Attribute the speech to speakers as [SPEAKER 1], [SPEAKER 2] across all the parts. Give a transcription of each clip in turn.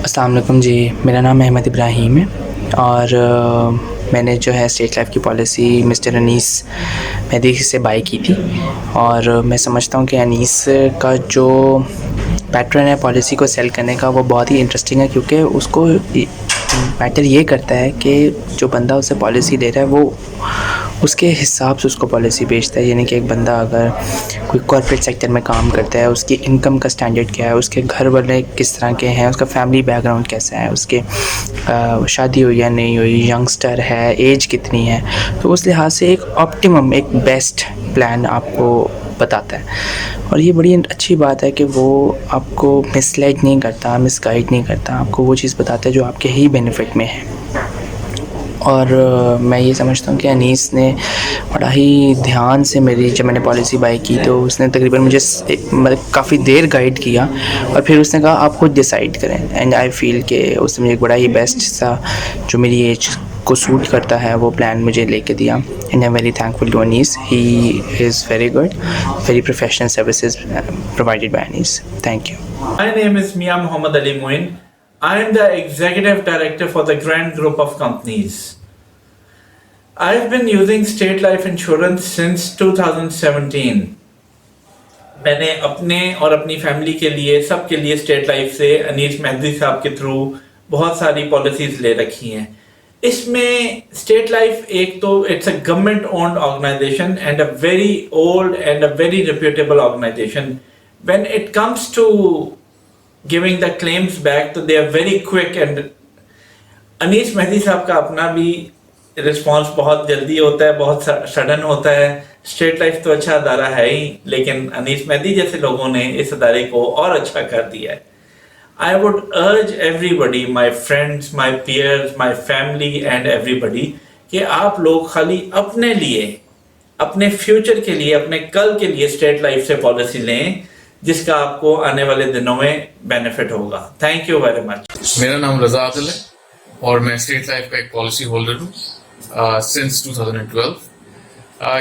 [SPEAKER 1] अस्सलाम वालेकुम जी। मेरा नाम अहमद इब्राहीम है और मैंने जो है स्टेट लाइफ़ की पॉलिसी मिस्टर अनीस मेहदी से बाय की थी और मैं समझता हूँ कि अनीस का जो पैटर्न है पॉलिसी को सेल करने का वो बहुत ही इंटरेस्टिंग है, क्योंकि उसको मैटर ये करता है कि जो बंदा उससे पॉलिसी ले रहा है वो उसके हिसाब से उसको पॉलिसी बेचता है। यानी कि एक बंदा अगर कोई कॉर्पोरेट सेक्टर में काम करता है, उसकी इनकम का स्टैंडर्ड क्या है, उसके घर वाले किस तरह के हैं, उसका फैमिली बैकग्राउंड कैसा है, उसके शादी हुई या नहीं हुई, यंगस्टर है, एज कितनी है, तो उस लिहाज से एक ऑप्टिमम एक बेस्ट प्लान आपको बताता है। और ये बड़ी अच्छी बात है कि वो आपको मिसलाइड नहीं करता, मिसगाइड नहीं करता, आपको वो चीज़ बताता है जो आपके ही बेनिफिट में है। और मैं ये समझता हूँ कि अनीस ने बड़ा ही ध्यान से जब मैंने पॉलिसी बाय की तो उसने तकरीबन मुझे मतलब काफ़ी देर गाइड किया और फिर उसने कहा आप खुद डिसाइड करें। एंड आई फील कि उसने मुझे एक बड़ा ही बेस्ट सा जो मेरी एज को सूट करता है वो प्लान मुझे लेके दिया। And I am very thankful to Anees, he is very good, very professional services provided by Anees. Thank you.
[SPEAKER 2] My name is Mia Muhammad Ali Moin. I am the Executive Director for the Grand Group of Companies. I've been using State Life Insurance since 2017. मैंने अपने और अपनी family के लिए सबके लिए State life से अनीस मेहदी साहब के थ्रू बहुत सारी पॉलिसीज ले रखी हैं। इसमें स्टेट लाइफ एक तो it's a government owned organization and a very old and a very reputable organization. When it comes to giving the claims back, तो they are very quick and Anees Mehdi sahab का अपना भी रिस्पांस बहुत जल्दी होता है, बहुत सडन होता है। स्टेट लाइफ तो अच्छा अदारा है ही, लेकिन अनीस मेहदी जैसे लोगों ने इस अदारे को और अच्छा कर दिया है। I would urge everybody, my friends, my peers, my family and everybody, कि आप लोग खाली अपने लिए, अपने फ्यूचर के लिए, अपने कल के लिए स्टेट लाइफ से पॉलिसी लें जिसका आपको आने वाले दिनों में बेनिफिट होगा। Thank you very much.
[SPEAKER 3] मेरा नाम रजा आदिल है और मैं स्टेट लाइफ का एक पॉलिसी होल्डर हूँ सिंस 2012।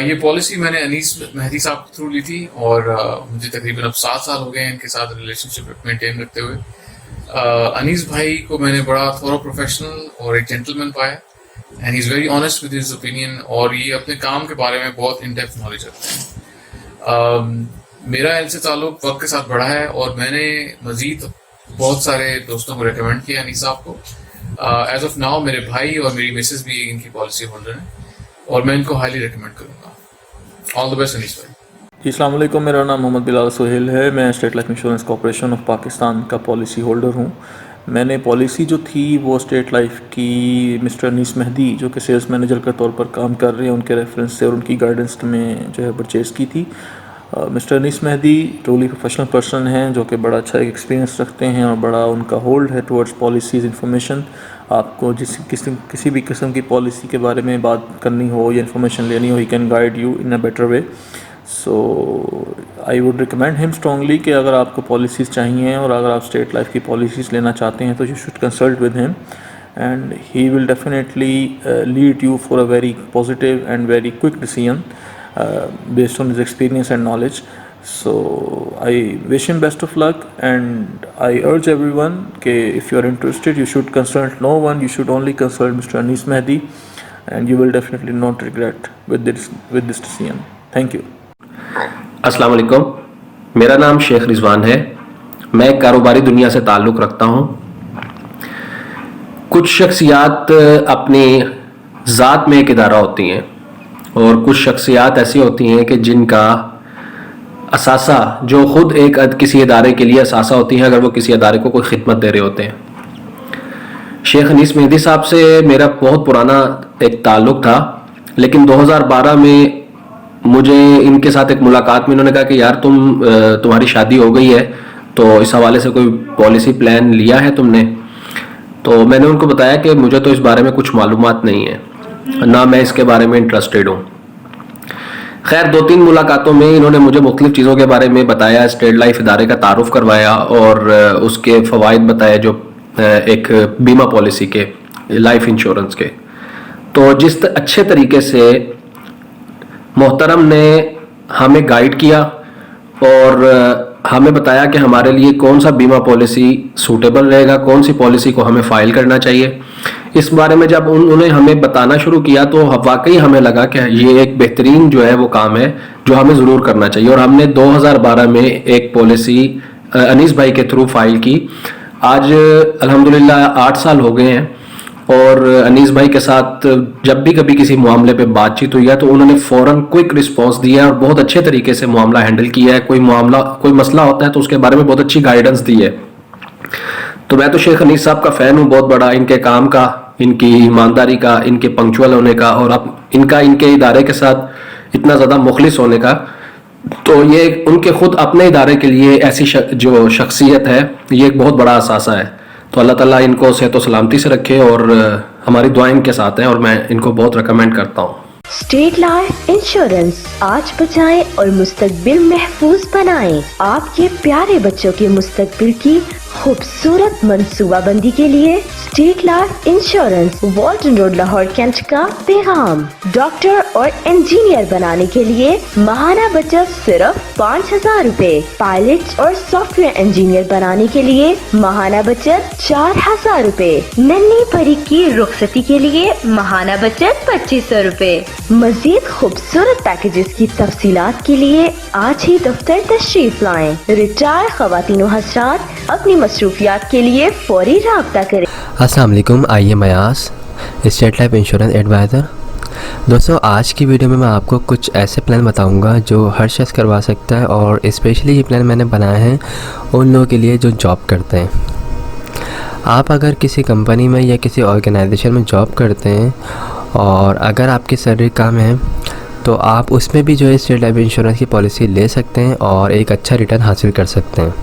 [SPEAKER 3] ये पॉलिसी मैंने अनीस मेहदी साहब के थ्रू ली थी और मुझे तकरीबन अब 7 साल हो गए हैं इनके साथ रिलेशनशिप मेंटेन रखते हुए। अनीस भाई को मैंने बड़ा थोड़ा प्रोफेशनल और एक जेंटलमैन पाया and he is very honest with his opinion और ये अपने काम के बारे में बहुत इन डेप्थ नॉलेज रखते हैं। मेरा इनसे ताल्लुक वक्त के साथ बढ़ा है और मैंने मजीद बहुत सारे दोस्तों को रेकमेंड किया अनीस साहब को। एज ऑफ नाउ मेरे भाई और मेरी मिसेस भी इनकी पॉलिसी होल्डर हैं और मैं इनको हाईली रिकमेंड करूँगा। ऑल द बेस्ट अनीस भाई।
[SPEAKER 4] अस्सलाम वालेकुम, मेरा नाम मोहम्मद बिलाल सोहेल है। मैं state Life insurance corporation of Pakistan का पॉलिसी होल्डर हूँ। मैंने पॉलिसी जो थी वो स्टेट लाइफ की मिस्टर अनीस मेहदी जो कि सेल्स मैनेजर के तौर पर काम कर रहे हैं उनके रेफरेंस से और उनकी गाइडेंस में जो है परचेज़ की थी। Mister Anees Mehdi truly professional person हैं जो कि बड़ा अच्छा एक्सपीरियंस रखते हैं और बड़ा उनका होल्ड है टुवर्ड्स पॉलिसीज़ इन्फॉर्मेशन। आपको किसी भी किस्म की पॉलिसी के बारे में बात करनी हो या इन्फॉर्मेशन लेनी हो, he can guide you in a better way. So I would recommend him strongly कि अगर आपको पॉलिसीज़ चाहिए और अगर आप स्टेट लाइफ की पॉलिसीज़ लेना चाहते हैं तो you should consult with him and he will definitely lead you for a very positive and very quick decision based on his experience and knowledge. So I wish him best of luck and I urge everyone that if you are interested you should consult no one, you should only consult Mr. Anis Mehdi and you will definitely not regret with this decision. Thank you.
[SPEAKER 5] अस्सलाम वालेकुम, मेरा नाम शेख रिजवान है। मैं कारोबारी दुनिया से ताल्लुक़ रखता हूँ। कुछ शख्सियात अपनी ज़ात में एक इदारा होती हैं और कुछ शख्सियात ऐसी होती हैं कि जिनका असासा जो ख़ुद एक किसी इदारे के लिए असासा होती हैं अगर वो किसी इदारे को कोई खिदमत दे रहे होते हैं। शेख अनीस मेहदी साहब से मेरा बहुत पुराना एक ताल्लुक़ था, लेकिन 2012 में मुझे इनके साथ एक मुलाकात में इन्होंने कहा कि यार तुम्हारी शादी हो गई है तो इस हवाले से कोई पॉलिसी प्लान लिया है तुमने? तो मैंने उनको बताया कि मुझे तो इस बारे में कुछ मालूमात नहीं है, ना मैं इसके बारे में इंटरेस्टेड हूँ। खैर 2-3 मुलाकातों में इन्होंने मुझे मुख्तलिफ चीज़ों के बारे में बताया, स्टेट लाइफ इदारे का तारुफ करवाया और उसके फ़वाइद बताए जो एक बीमा पॉलिसी के, लाइफ इंश्योरेंस के। तो जिस अच्छे तरीके से मोहतरम ने हमें गाइड किया और हमें बताया कि हमारे लिए कौन सा बीमा पॉलिसी सूटेबल रहेगा, कौन सी पॉलिसी को हमें फाइल करना चाहिए। इस बारे में जब उन्होंने हमें बताना शुरू किया तो वाकई हमें लगा कि ये एक बेहतरीन जो है वो काम है जो हमें ज़रूर करना चाहिए। और हमने 2012 में एक पॉलिसी अनीस भाई के थ्रू फाइल की। आज अल्हम्दुलिल्लाह 8 साल हो गए हैं और अनीस भाई के साथ जब भी कभी किसी मामले पे बातचीत हुई है तो उन्होंने फ़ौरन क्विक रिस्पांस दिया है और बहुत अच्छे तरीके से मामला हैंडल किया है। कोई मसला होता है तो उसके बारे में बहुत अच्छी गाइडेंस दी है। तो मैं तो शेख अनीस साहब का फ़ैन हूँ बहुत बड़ा, इनके काम का, इनकी ईमानदारी का, इनके पंक्चुअल होने का और अब इनके इदारे के साथ इतना ज़्यादा मुखलिस होने का। तो ये उनके खुद अपने इदारे के लिए ऐसी जो शख्सियत है ये एक बहुत बड़ा असासा है। तो अल्लाह ताला इनको सेहत और सलामती से रखे और हमारी दुआएं इनके साथ हैं और मैं इनको बहुत रिकमेंड करता हूँ।
[SPEAKER 6] स्टेट लाइफ इंश्योरेंस, आज बचाएं और मुस्तकबिल महफूज बनाएं। आपके प्यारे बच्चों के मुस्तकबिल की खूबसूरत मंसूबाबंदी के लिए State Life Insurance, Walton Road, Lahore Cantt का पैगाम। डॉक्टर और इंजीनियर बनाने के लिए माहाना बचत सिर्फ 5,000 रूपए। पायलट और सॉफ्टवेयर इंजीनियर बनाने के लिए माहाना बचत 4,000 रूपए। नन्ही परी की रुखसती के लिए माहाना बचत 2,500 रूपए। मजीद खूबसूरत पैकेजेस की तफसीलात के लिए आज ही दफ्तर तशरीफ लाएं। रिटायर ख़वातीन व हज़रात अपनी मसरूफियात के लिए फौरी राब्ता करें।
[SPEAKER 7] अस्सलाम वालेकुम, आइए मयास स्टेट लाइफ इंश्योरेंस एडवाइज़र। दोस्तों, आज की वीडियो में मैं आपको कुछ ऐसे प्लान बताऊंगा जो हर शख्स करवा सकता है और स्पेशली ये प्लान मैंने बनाए हैं उन लोगों के लिए जो जॉब करते हैं। आप अगर किसी कंपनी में या किसी ऑर्गेनाइजेशन में जॉब करते हैं और अगर आपकी सैलरी कम है तो आप उसमें भी जो है स्टेट लाइफ इंश्योरेंस की पॉलिसी ले सकते हैं और एक अच्छा रिटर्न हासिल कर सकते हैं।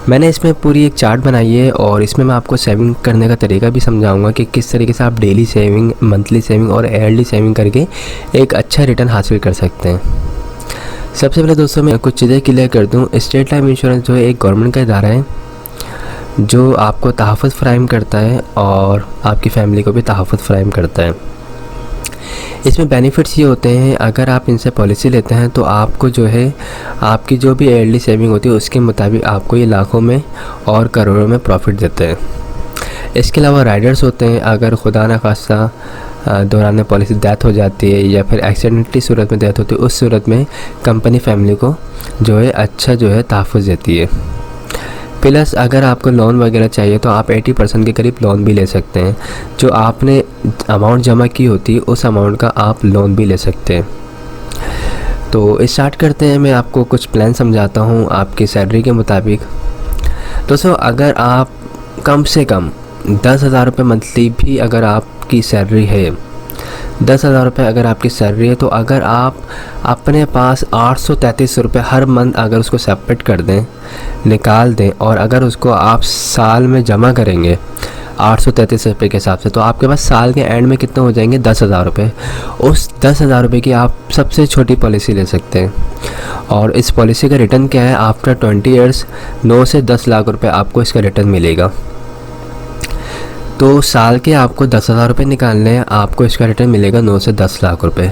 [SPEAKER 7] मैंने इसमें पूरी एक चार्ट बनाई है और इसमें मैं आपको सेविंग करने का तरीका भी समझाऊंगा कि किस तरीके से आप डेली सेविंग, मंथली सेविंग और ईयरली सेविंग करके एक अच्छा रिटर्न हासिल कर सकते हैं। सबसे पहले दोस्तों मैं कुछ चीज़ें क्लियर कर दूं। स्टेट लाइफ इंश्योरेंस जो है एक गवर्नमेंट का इदारा है जो आपको तहफ़्फ़ुज़ फ़राहम करता है और आपकी फ़ैमिली को भी तहफ़्फ़ुज़ फ़राहम करता है। इसमें बेनिफिट्स ये होते हैं, अगर आप इनसे पॉलिसी लेते हैं तो आपको जो है आपकी जो भी ईयरली सेविंग होती है उसके मुताबिक आपको ये लाखों में और करोड़ों में प्रॉफिट देते हैं। इसके अलावा राइडर्स होते हैं, अगर खुदा न खास्ता दौरान पॉलिसी डेथ हो जाती है या फिर एक्सीडेंटली सूरत में डेथ होती है, उस सूरत में कंपनी फैमिली को जो है अच्छा जो है तहफ़्फ़ुज़ देती है। प्लस अगर आपको लोन वगैरह चाहिए तो आप 80% के करीब लोन भी ले सकते हैं। जो आपने अमाउंट जमा की होती है उस अमाउंट का आप लोन भी ले सकते हैं। तो स्टार्ट करते हैं। मैं आपको कुछ प्लान समझाता हूँ आपकी सैलरी के मुताबिक। दोस्तों, अगर आप कम से कम 10,000 रुपये मंथली भी अगर आपकी सैलरी है, 10,000 रुपये अगर आपकी सैलरी है तो अगर आप अपने पास 833 रुपये हर मंथ अगर उसको सेपरेट कर दें, निकाल दें और अगर उसको आप साल में जमा करेंगे 833 रुपये के हिसाब से, तो आपके पास साल के एंड में कितने हो जाएंगे? 10,000 रुपये। उस 10,000 रुपये की आप सबसे छोटी पॉलिसी ले सकते हैं और इस पॉलिसी का रिटर्न क्या है? आफ्टर 20 ईयर्स 9 से 10 लाख रुपये आपको इसका रिटर्न मिलेगा। तो साल के आपको 10,000 रुपये निकालने हैं, आपको इसका रिटर्न मिलेगा 9 से 10 लाख रुपए।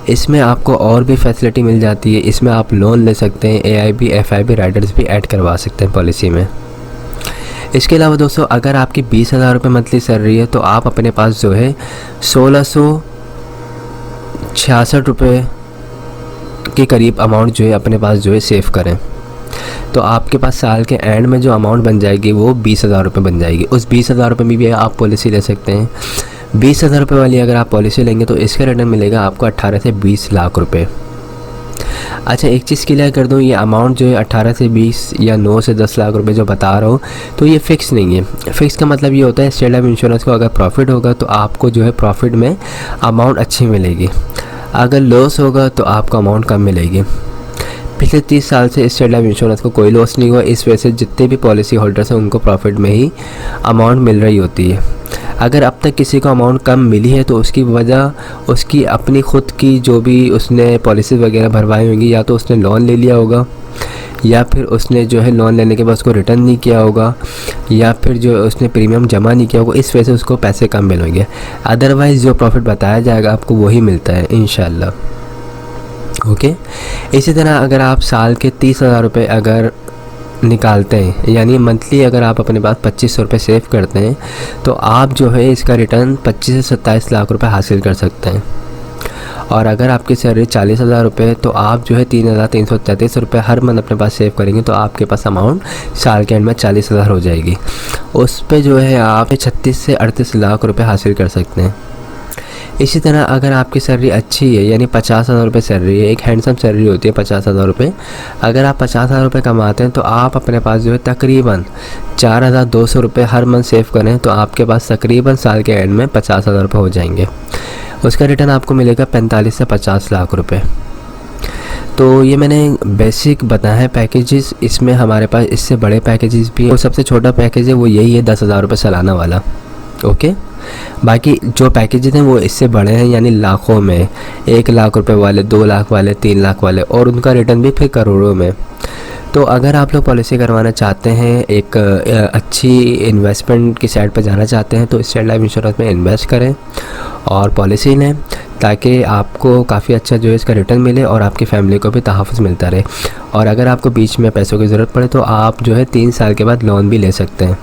[SPEAKER 7] इसमें आपको और भी फैसिलिटी मिल जाती है। इसमें आप लोन ले सकते हैं, AIB, FIB राइडर्स भी ऐड करवा सकते हैं पॉलिसी में। इसके अलावा दोस्तों, अगर आपकी 20,000 रुपये मंथली सैलरी है तो आप अपने पास जो है 1,666 रुपये के करीब अमाउंट जो है अपने पास जो है सेव करें, तो आपके पास साल के एंड में जो अमाउंट बन जाएगी वो 20,000 रुपये बन जाएगी। उस 20,000 रुपये में भी आप पॉलिसी ले सकते हैं। 20,000 रुपये वाली अगर आप पॉलिसी लेंगे तो इसका रिटर्न मिलेगा आपको 18 से 20 लाख रुपए। अच्छा, एक चीज़ क्लियर कर दूं, ये अमाउंट जो है 18 से 20 या 9 से 10 लाख रुपए जो बता रहा हूँ तो ये फ़िक्स नहीं है। फ़िक्स का मतलब ये होता है स्टेट लाइफ इंश्योरेंस को अगर प्रॉफिट होगा तो आपको जो है प्रॉफिट में अमाउंट अच्छी मिलेगी, अगर लॉस होगा तो आपको अमाउंट कम मिलेगी। पिछले 30 साल से स्टेट लाइफ इंश्योरेंस को कोई लॉस नहीं हुआ, इस वजह से जितने भी पॉलिसी होल्डर्स हैं उनको प्रॉफिट में ही अमाउंट मिल रही होती है। अगर अब तक किसी को अमाउंट कम मिली है तो उसकी वजह उसकी अपनी ख़ुद की जो भी उसने पॉलिसी वगैरह भरवाई होंगी, या तो उसने लोन ले लिया होगा या फिर उसने जो है लोन लेने के बाद उसको रिटर्न नहीं किया होगा या फिर जो उसने प्रीमियम जमा नहीं किया होगा, इस वजह से उसको पैसे कम मिलेंगे। अदरवाइज़ जो प्रॉफिट बताया जाएगा आपको वही मिलता है इंशाल्लाह। ओके। इसी तरह अगर आप साल के 30,000 रुपये अगर निकालते हैं, यानी मंथली अगर आप अपने पास 2500 रुपये सेव करते हैं, तो आप जो है इसका रिटर्न 25 से 27 लाख रुपए हासिल कर सकते हैं। और अगर आपकी सैलरी 40,000 रुपये, तो आप जो है 3,333 रुपये हर मंथ अपने पास सेव करेंगे, तो आपके पास अमाउंट साल के एंड में 40,000 हो जाएगी। उस पे जो है आप 36 से 38 लाख रुपये हासिल कर सकते हैं। इसी तरह अगर आपकी सैलरी अच्छी है, यानी 50,000 रुपये सैलरी है, एक हैंडसम सैलरी होती है 50,000 रुपये, अगर आप 50,000 रुपये कमाते हैं, तो आप अपने पास जो है तकरीबन 4,200 रुपये हर मंथ सेव करें, तो आपके पास तकरीबन साल के एंड में 50,000 रुपये हो जाएंगे। उसका रिटर्न आपको मिलेगा 45 से 50 लाख रुपए। तो ये मैंने बेसिक बताया है पैकेजेस। इसमें हमारे पास इससे बड़े पैकेजेस भी हैं। वो सबसे छोटा पैकेज है वो यही है 10,000 रुपये सालाना वाला। ओके, बाकी जो पैकेजेस हैं वो इससे बड़े हैं, यानी लाखों में, 1 लाख रुपए वाले, 2 लाख वाले, 3 लाख वाले, और उनका रिटर्न भी फिर करोड़ों में। तो अगर आप लोग पॉलिसी करवाना चाहते हैं, एक अच्छी इन्वेस्टमेंट की साइड पर जाना चाहते हैं, तो स्टेट लाइफ इंश्योरेंस में इन्वेस्ट करें और पॉलिसी लें, ताकि आपको काफ़ी अच्छा जो है इसका रिटर्न मिले और आपकी फैमिली को भी तहफ़्फ़ुज़ मिलता रहे। और अगर आपको बीच में पैसों की ज़रूरत पड़े, तो आप जो है 3 साल के बाद लोन भी ले सकते हैं।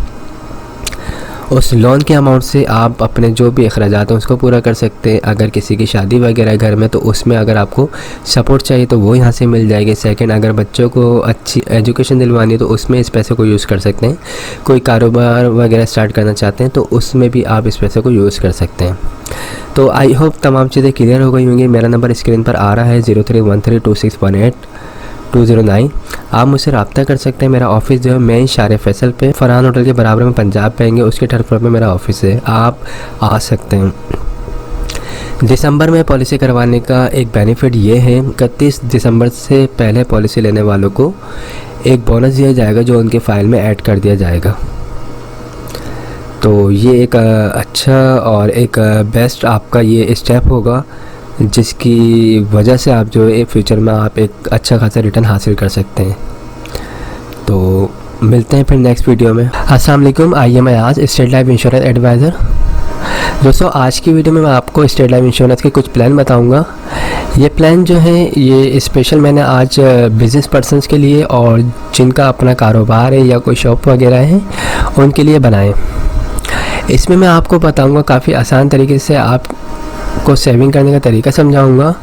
[SPEAKER 7] उस लोन के अमाउंट से आप अपने जो भी अखराजात हैं उसको पूरा कर सकते हैं। अगर किसी की शादी वगैरह घर में, तो उसमें अगर आपको सपोर्ट चाहिए तो वो यहाँ से मिल जाएगी। सेकंड, अगर बच्चों को अच्छी एजुकेशन दिलवानी है, तो उसमें इस पैसे को यूज़ कर सकते हैं। कोई कारोबार वगैरह स्टार्ट करना चाहते हैं, तो उसमें भी आप इस पैसे को यूज़ कर सकते हैं। तो आई होप तमाम चीज़ें क्लियर हो गई होंगी। मेरा नंबर स्क्रीन पर आ रहा है 03132618 आप मुझसे रब्ता कर सकते हैं। मेरा ऑफिस जो है मेन शारे फैसल पे फरहान होटल के बराबर में पंजाब पाएंगे, उसके थर्ड फ्लोर पे मेरा ऑफिस है, आप आ सकते हैं। दिसंबर में पॉलिसी करवाने का एक बेनिफिट ये है, 31 दिसंबर से पहले पॉलिसी लेने वालों को एक बोनस दिया जाएगा जो उनके फ़ाइल में ऐड कर दिया जाएगा। तो ये एक अच्छा और एक बेस्ट आपका ये स्टेप होगा, जिसकी वजह से आप जो है फ्यूचर में आप एक अच्छा खासा रिटर्न हासिल कर सकते हैं। तो मिलते हैं फिर नेक्स्ट वीडियो में। अस्सलाम वालेकुम, I am Ayaz, State Life Insurance adviser. दोस्तों, आज की वीडियो में मैं आपको स्टेट लाइफ इंश्योरेंस के कुछ प्लान बताऊंगा। ये प्लान जो है ये स्पेशल मैंने आज बिज़नेस पर्सनस के लिए और जिनका अपना कारोबार है या कोई शॉप वगैरह है उनके लिए बनाए। इसमें मैं आपको बताऊंगा काफ़ी आसान तरीके से आपको सेविंग करने का तरीका समझाऊंगा,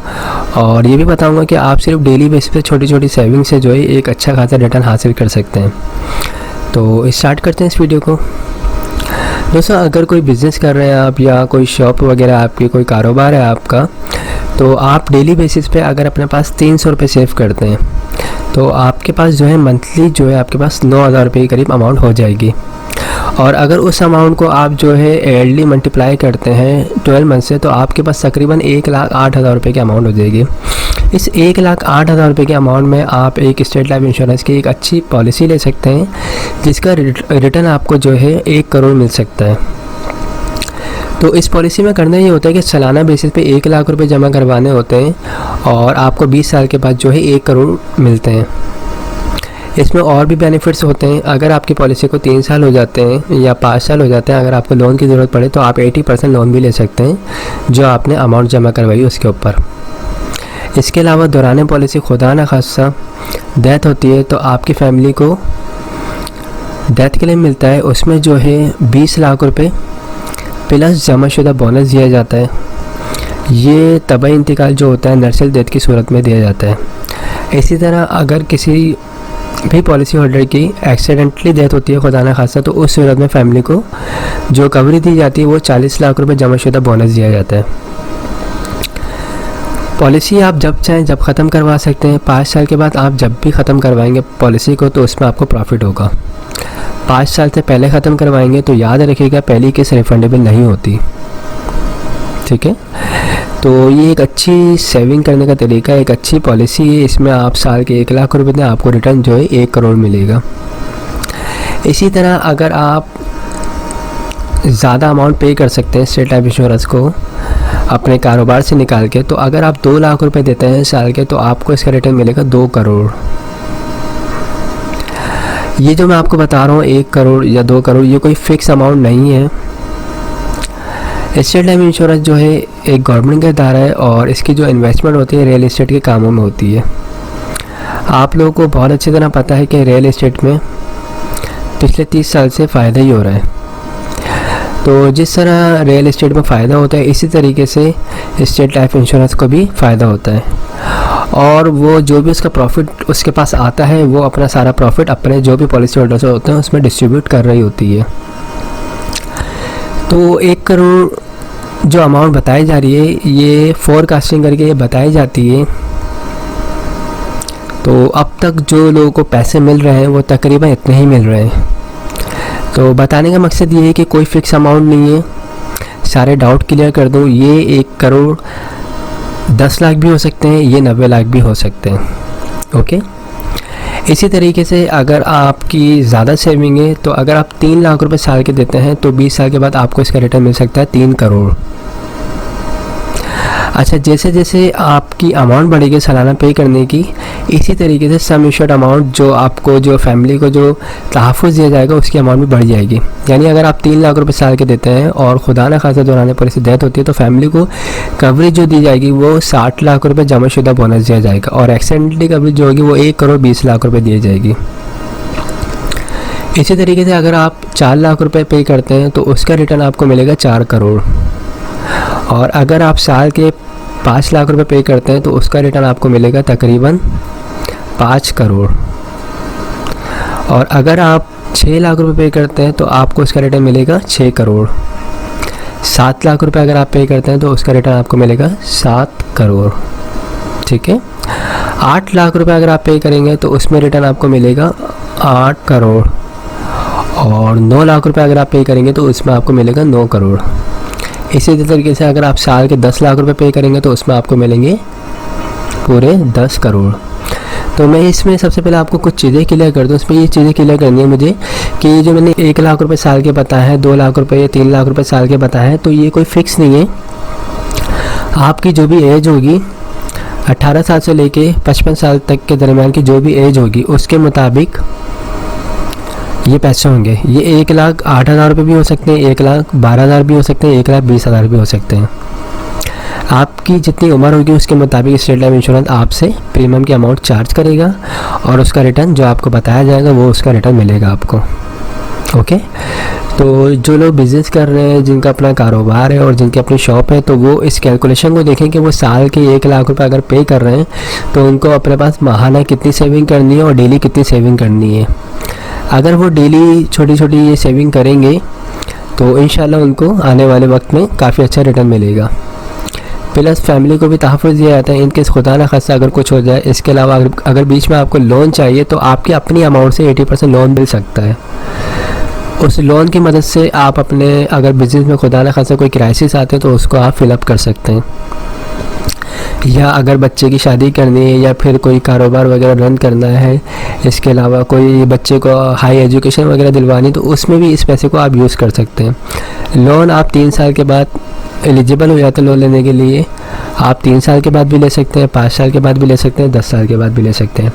[SPEAKER 7] और ये भी बताऊंगा कि आप सिर्फ डेली बेसिस पे छोटी छोटी सेविंग से जो है एक अच्छा खासा रिटर्न हासिल कर सकते हैं। तो स्टार्ट करते हैं इस वीडियो को। दोस्तों, अगर कोई बिज़नेस कर रहे हैं आप या कोई शॉप वगैरह आपकी, कोई कारोबार है आपका, तो आप डेली बेसिस पे अगर अपने पास 300 रुपये सेव करते हैं, तो आपके पास जो है मंथली जो है आपके पास 9,000 रुपये के करीब अमाउंट हो जाएगी। और अगर उस अमाउंट को आप जो है ईयरली मल्टीप्लाई करते हैं 12 मंथ से, तो आपके पास तकरीबन 1,08,000 रुपये की अमाउंट हो जाएगी। इस 1,08,000 रुपये के अमाउंट में आप एक स्टेट लाइफ इंश्योरेंस की एक अच्छी पॉलिसी ले सकते हैं, जिसका रिटर्न आपको जो है 1 करोड़ मिल सकता है। तो इस पॉलिसी में करना ये होता है कि सालाना बेसिस पे 1 लाख रुपए जमा करवाने होते हैं और आपको 20 साल के बाद जो है 1 करोड़ मिलते हैं। इसमें और भी बेनिफिट्स होते हैं। अगर आपकी पॉलिसी को 3 साल हो जाते हैं या 5 साल हो जाते हैं, अगर आपको लोन की ज़रूरत पड़े, तो आप 80% लोन भी ले सकते हैं जो आपने अमाउंट जमा करवाई उसके ऊपर। इसके अलावा दौरान पॉलिसी खुदा न खासा डेथ होती है, तो आपकी फैमिली को डेथ के लिए मिलता है, उसमें जो है 20 लाख रुपए प्लस जमाशुदा बोनस दिया जाता है। ये तबाही इंतकाल जो होता है नर्सल डेथ की सूरत में दिया जाता है। इसी तरह अगर किसी भी पॉलिसी होल्डर की एक्सीडेंटली डेथ होती है खुदा न खासा, तो उस सूरत में फैमिली को जो कवरी दी जाती है वो 40 लाख रुपए जमाशुदा बोनस दिया जाता है। पॉलिसी आप जब चाहें जब ख़त्म करवा सकते हैं। 5 साल के बाद आप जब भी ख़त्म करवाएंगे पॉलिसी को, तो उसमें आपको प्रॉफिट होगा। 5 साल से पहले ख़त्म करवाएंगे तो याद रखिएगा पहली किस्त रिफंडेबल नहीं होती, ठीक है। तो ये एक अच्छी सेविंग करने का तरीका है, एक अच्छी पॉलिसी है। इसमें आप साल के 1 लाख रुपए दें, आपको रिटर्न जो है 1 करोड़ मिलेगा। इसी तरह अगर आप ज़्यादा अमाउंट पे कर सकते हैं स्टेट लाइफ इंश्योरेंस को अपने कारोबार से निकाल के, तो अगर आप 2 लाख रुपए देते हैं साल के, तो आपको इसका रिटर्न मिलेगा 2 करोड़। ये जो मैं आपको बता रहा हूँ 1 करोड़ या 2 करोड़, ये कोई फ़िक्स अमाउंट नहीं है। स्टेट लाइफ इंश्योरेंस जो है एक गवर्नमेंट का इदारा है और इसकी जो इन्वेस्टमेंट होती है रियल एस्टेट के कामों में होती है। आप लोगों को बहुत अच्छी तरह पता है कि रियल एस्टेट में पिछले 30 साल से फ़ायदा ही हो रहा है। तो जिस तरह रियल एस्टेट में फ़ायदा होता है इसी तरीके से स्टेट लाइफ इंश्योरेंस को भी फ़ायदा होता है, और वो जो भी उसका प्रॉफिट उसके पास आता है वो अपना सारा प्रॉफिट अपने जो भी पॉलिसी होल्डर्स होते हैं उसमें डिस्ट्रीब्यूट कर रही होती है। तो 1 करोड़ जो अमाउंट बताई जा रही है ये फोरकास्टिंग करके ये बताई जाती है। तो अब तक जो लोगों को पैसे मिल रहे हैं वो तकरीबन इतने ही मिल रहे हैं। तो बताने का मकसद ये है कि कोई फ़िक्स अमाउंट नहीं है। सारे डाउट क्लियर कर दूँ, ये 1 करोड़ 10 लाख भी हो सकते हैं, ये 90 लाख भी हो सकते हैं। ओके, इसी तरीके से अगर आपकी ज़्यादा सेविंग है तो अगर आप 3 लाख रुपए साल के देते हैं तो 20 साल के बाद आपको इसका रिटर्न मिल सकता है 3 करोड़। अच्छा, जैसे जैसे आपकी अमाउंट बढ़ेगी सालाना पे करने की, इसी तरीके से सम इंश्योर्ड अमाउंट जो आपको जो फैमिली को जो तहफ़्फ़ुज़ दिया जाएगा उसकी अमाउंट भी बढ़ जाएगी। यानी अगर आप 3 लाख रुपए साल के देते हैं और खुदा न खासा दौरान पर इससे डेथ होती है तो फैमिली को कवरेज जो दी जाएगी वो 60 लाख रुपये जमाशुदा बोनस दिया जाएगा, और एक्सीडेंटली कवरेज जो होगी वो 1 करोड़ 20 लाख रुपये दी जाएगी। इसी तरीके से अगर आप 4 लाख रुपए पे करते हैं तो उसका रिटर्न आपको मिलेगा 4 करोड़, और अगर आप साल के 5 लाख रुपए पे करते हैं तो उसका रिटर्न आपको मिलेगा तकरीबन 5 करोड़, और अगर आप 6 लाख रुपए पे करते हैं तो आपको उसका रिटर्न मिलेगा 6 करोड़। 7 लाख रुपए अगर आप पे करते हैं तो उसका रिटर्न आपको मिलेगा 7 करोड़। ठीक है, 8 लाख रुपए अगर आप पे करेंगे तो उसमें रिटर्न आपको मिलेगा 8 करोड़, और 9 लाख रुपए अगर आप पे करेंगे तो उसमें आपको मिलेगा 9 करोड़। इसी तरीके से अगर आप साल के 10 लाख रुपए पे करेंगे तो उसमें आपको मिलेंगे पूरे 10 करोड़। तो मैं इसमें सबसे पहले आपको कुछ चीज़ें क्लियर कर दूँ। इसमें ये चीज़ें क्लियर करनी है मुझे कि जो मैंने 1 लाख रुपए साल के बताया है, 2 लाख रुपए या 3 लाख रुपए साल के बताया है, तो ये कोई फ़िक्स नहीं है। आपकी जो भी एज होगी 18 साल से लेके 55 साल तक के दरमियान की जो भी एज होगी उसके मुताबिक ये पैसे होंगे। ये 1,08,000 रुपये भी हो सकते हैं, 1,12,000 भी हो सकते हैं, 1,20,000 भी हो सकते हैं। आपकी जितनी उम्र होगी उसके मुताबिक स्टेट लाइफ इंश्योरेंस आपसे प्रीमियम की अमाउंट चार्ज करेगा, और उसका रिटर्न जो आपको बताया जाएगा वो उसका रिटर्न मिलेगा आपको। ओके, तो जो लोग बिज़नेस कर रहे हैं, जिनका अपना कारोबार है और जिनकी अपनी शॉप है, तो वो इस कैलकुलेशन को देखें कि वो साल के 1 लाख रुपए अगर पे कर रहे हैं तो उनको अपने पास माहाना कितनी सेविंग करनी है और डेली कितनी सेविंग करनी है। अगर वो डेली छोटी छोटी ये सेविंग करेंगे तो इंशाल्लाह उनको आने वाले वक्त में काफ़ी अच्छा रिटर्न मिलेगा। प्लस फैमिली को भी तहफ़्फ़ुज़ दिया जाता है इनकेस खुदा न खास्ता अगर कुछ हो जाए। इसके अलावा अगर बीच में आपको लोन चाहिए तो आपकी अपनी अमाउंट से 80% लोन मिल सकता है। उस लोन की मदद से आप अपने अगर बिज़नेस में खुदा न खास्ता कोई क्राइसिस आते हैं तो उसको आप फिलअप कर सकते हैं, या अगर बच्चे की शादी करनी है या फिर कोई कारोबार वगैरह रन करना है, इसके अलावा कोई बच्चे को हाई एजुकेशन वगैरह दिलवानी, तो उसमें भी इस पैसे को आप यूज़ कर सकते हैं। लोन आप 3 साल के बाद एलिजिबल हो जाते हैं लोन लेने के लिए। आप 3 साल के बाद भी ले सकते हैं, 5 साल के बाद भी ले सकते हैं, 10 साल के बाद भी ले सकते हैं।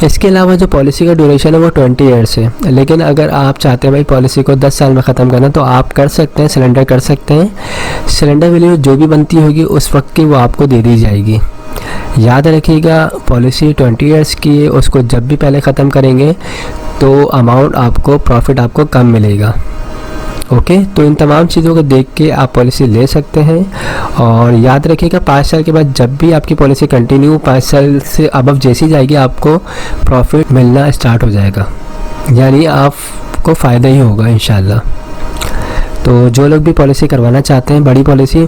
[SPEAKER 7] इसके अलावा जो पॉलिसी का ड्यूरेशन है वो 20 ईयर्स है, लेकिन अगर आप चाहते हैं भाई पॉलिसी को 10 साल में ख़त्म करना तो आप कर सकते हैं, सिलेंडर कर सकते हैं। सिलेंडर वैल्यू जो भी बनती होगी उस वक्त की वो आपको दे दी जाएगी। याद रखिएगा, पॉलिसी 20 ईयर्स की है, उसको जब भी पहले ख़त्म करेंगे तो अमाउंट आपको प्रॉफिट आपको कम मिलेगा। ओके, तो इन तमाम चीज़ों को देख के आप पॉलिसी ले सकते हैं। और याद रखिएगा 5 साल के बाद जब भी आपकी पॉलिसी कंटिन्यू 5 साल से अबव जैसी जाएगी आपको प्रॉफिट मिलना स्टार्ट हो जाएगा, यानी आपको फ़ायदा ही होगा इंशाल्लाह। तो जो लोग भी पॉलिसी करवाना चाहते हैं बड़ी पॉलिसी,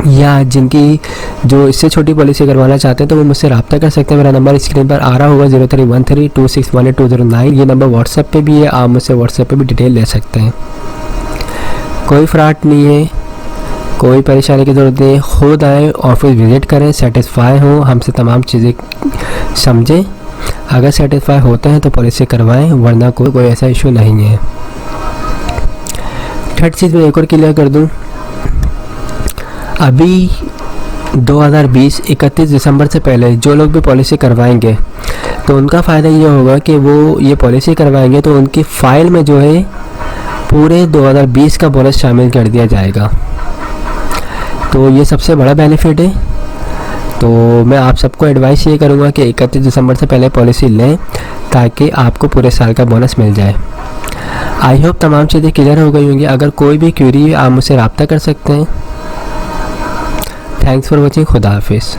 [SPEAKER 7] या जिनकी जो इससे छोटी पॉलिसी करवाना चाहते हैं तो वो मुझसे रब्ता कर सकते हैं। मेरा नंबर स्क्रीन पर आ रहा होगा 031326182009। ये नंबर व्हाट्सएप पे भी है, आप मुझसे व्हाट्सएप पे भी डिटेल ले सकते हैं। कोई फ्रॉड नहीं है, कोई परेशानी की ज़रूरत नहीं है। खुद आए, ऑफिस विज़िट करें, सेटिस्फाई हों, हमसे तमाम चीज़ें समझें। अगर सेटिस्फाई होते हैं तो पॉलिसी करवाएं, वरना कोई ऐसा इशू नहीं है। थर्ड चीज़ मैं एक और क्लियर कर दूँ, अभी 2020 31 दिसंबर से पहले जो लोग भी पॉलिसी करवाएंगे तो उनका फ़ायदा ये होगा कि वो ये पॉलिसी करवाएंगे तो उनकी फ़ाइल में जो है पूरे 2020 का बोनस शामिल कर दिया जाएगा। तो ये सबसे बड़ा बेनिफिट है। तो मैं आप सबको एडवाइस ये करूँगा कि 31 दिसंबर से पहले पॉलिसी लें ताकि आपको पूरे साल का बोनस मिल जाए। आई होप तमाम चीज़ें क्लियर हो गई होंगी। अगर कोई भी क्वेरी आप मुझसे रब्ता कर सकते हैं। Thanks for watching. खुदा हाफिज़।